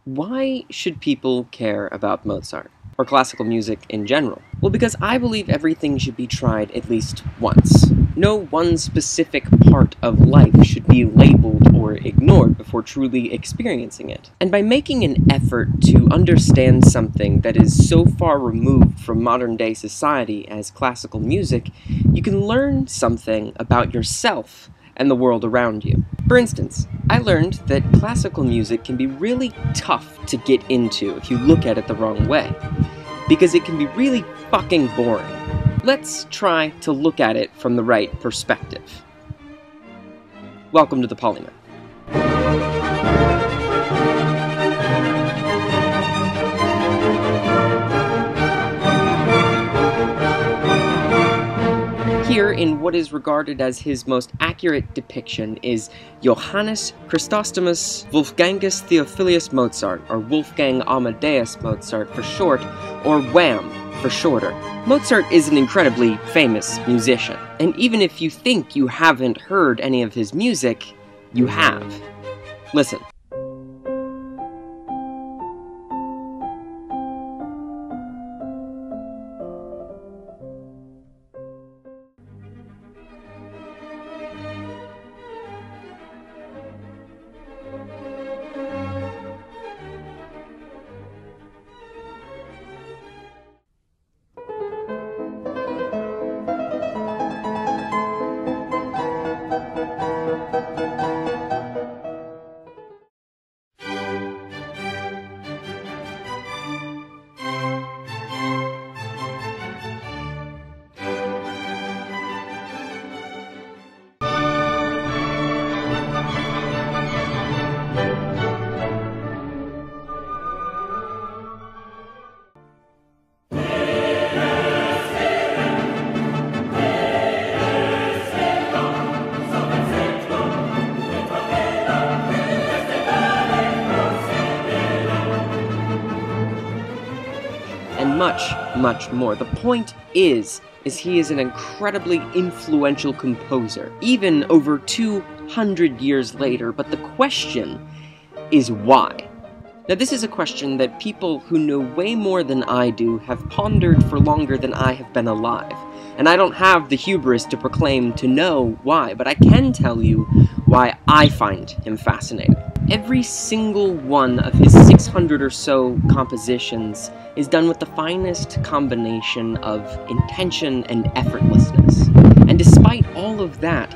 Why should people care about Mozart, or classical music in general? Well, because I believe everything should be tried at least once. No one specific part of life should be labeled or ignored before truly experiencing it. And by making an effort to understand something that is so far removed from modern-day society as classical music, you can learn something about yourself and the world around you. For instance, I learned that classical music can be really tough to get into if you look at it the wrong way, because it can be really fucking boring. Let's try to look at it from the right perspective. Welcome to the Polymath. Here, in what is regarded as his most accurate depiction, is Johannes Chrysostomus Wolfgangus Theophilus Mozart, or Wolfgang Amadeus Mozart for short, or WHAM for shorter. Mozart is an incredibly famous musician, and even if you think you haven't heard any of his music, you have. Listen. Much more. The point is he is an incredibly influential composer, even over 200 years later, but the question is why? Now, this is a question that people who know way more than I do have pondered for longer than I have been alive, and I don't have the hubris to proclaim to know why, but I can tell you why I find him fascinating. Every single one of his 600 or so compositions is done with the finest combination of intention and effortlessness. And despite all of that,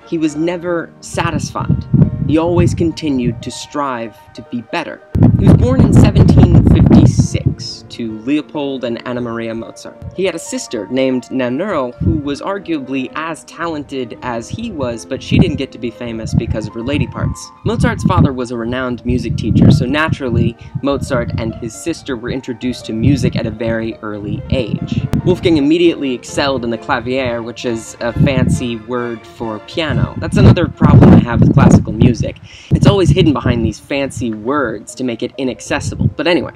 he was never satisfied. He always continued to strive to be better. He was born in 1756 to Leopold and Anna Maria Mozart. He had a sister named Nannerl who was arguably as talented as he was, but she didn't get to be famous because of her lady parts. Mozart's father was a renowned music teacher, so naturally, Mozart and his sister were introduced to music at a very early age. Wolfgang immediately excelled in the clavier, which is a fancy word for piano. That's another problem I have with classical music. It's always hidden behind these fancy words to make it inaccessible. But anyway,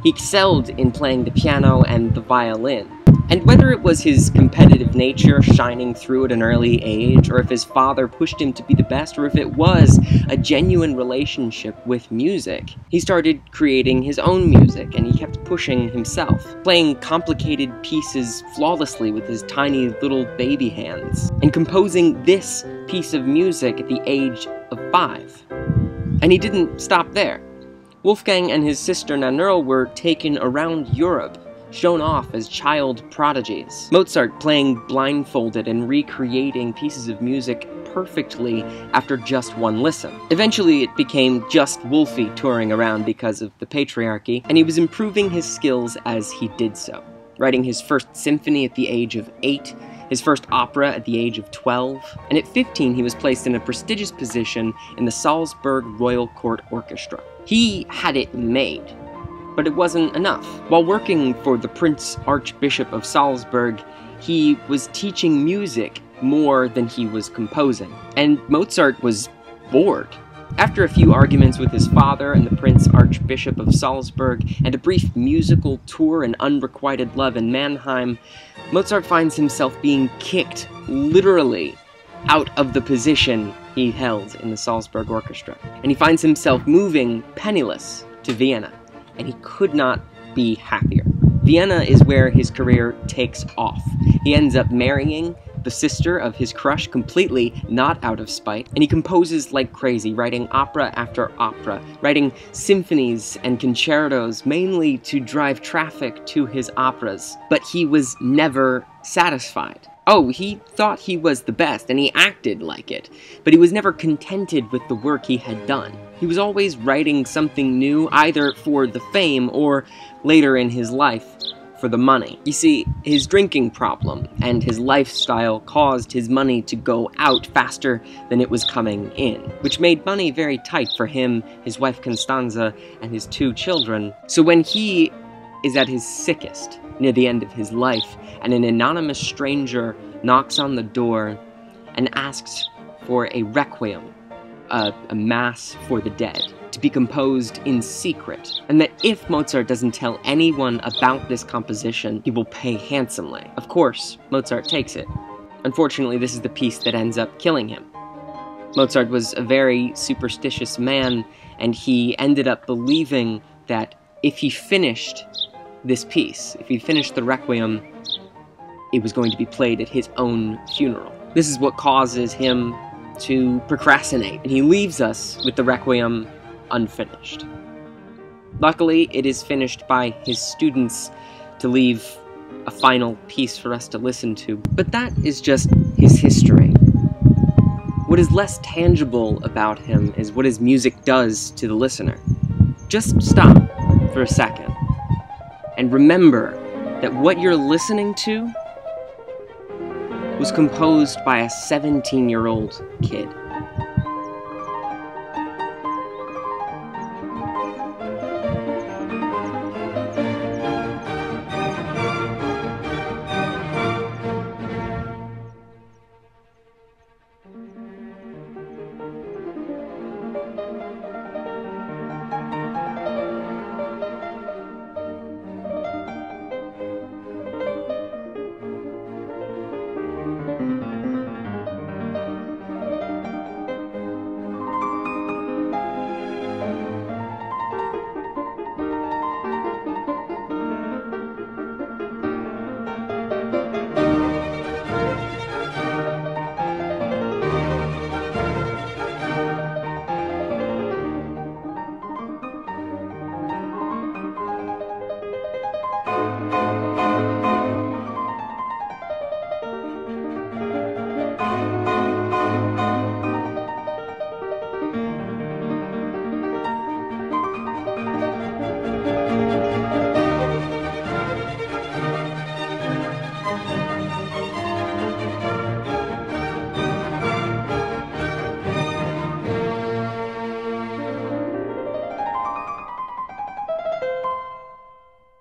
he excelled in playing the piano and the violin. And whether it was his competitive nature shining through at an early age, or if his father pushed him to be the best, or if it was a genuine relationship with music, he started creating his own music, and he kept pushing himself, playing complicated pieces flawlessly with his tiny little baby hands, and composing this piece of music at the age of 5. And he didn't stop there. Wolfgang and his sister Nannerl were taken around Europe, shown off as child prodigies. Mozart playing blindfolded and recreating pieces of music perfectly after just one listen. Eventually it became just Wolfie touring around because of the patriarchy, and he was improving his skills as he did so, writing his first symphony at the age of 8, his first opera at the age of 12, and at 15 he was placed in a prestigious position in the Salzburg Royal Court Orchestra. He had it made. But it wasn't enough. While working for the Prince Archbishop of Salzburg, he was teaching music more than he was composing. And Mozart was bored. After a few arguments with his father and the Prince Archbishop of Salzburg, and a brief musical tour and unrequited love in Mannheim, Mozart finds himself being kicked, literally, out of the position he held in the Salzburg Orchestra. And he finds himself moving penniless to Vienna, and he could not be happier. Vienna is where his career takes off. He ends up marrying the sister of his crush, completely not out of spite, and he composes like crazy, writing opera after opera, writing symphonies and concertos, mainly to drive traffic to his operas. But he was never satisfied. Oh, he thought he was the best, and he acted like it, but he was never contented with the work he had done. He was always writing something new, either for the fame or, later in his life, for the money. You see, his drinking problem and his lifestyle caused his money to go out faster than it was coming in, which made money very tight for him, his wife Constanza, and his 2 children. So when he is at his sickest, near the end of his life, and an anonymous stranger knocks on the door and asks for a requiem, a mass for the dead, to be composed in secret, and that if Mozart doesn't tell anyone about this composition, he will pay handsomely. Of course, Mozart takes it. Unfortunately, this is the piece that ends up killing him. Mozart was a very superstitious man, and he ended up believing that if he finished this piece, if he finished the Requiem, it was going to be played at his own funeral. This is what causes him to procrastinate, and he leaves us with the Requiem unfinished. Luckily, it is finished by his students to leave a final piece for us to listen to, but that is just his history. What is less tangible about him is what his music does to the listener. Just stop for a second and remember that what you're listening to was composed by a 17-year-old kid.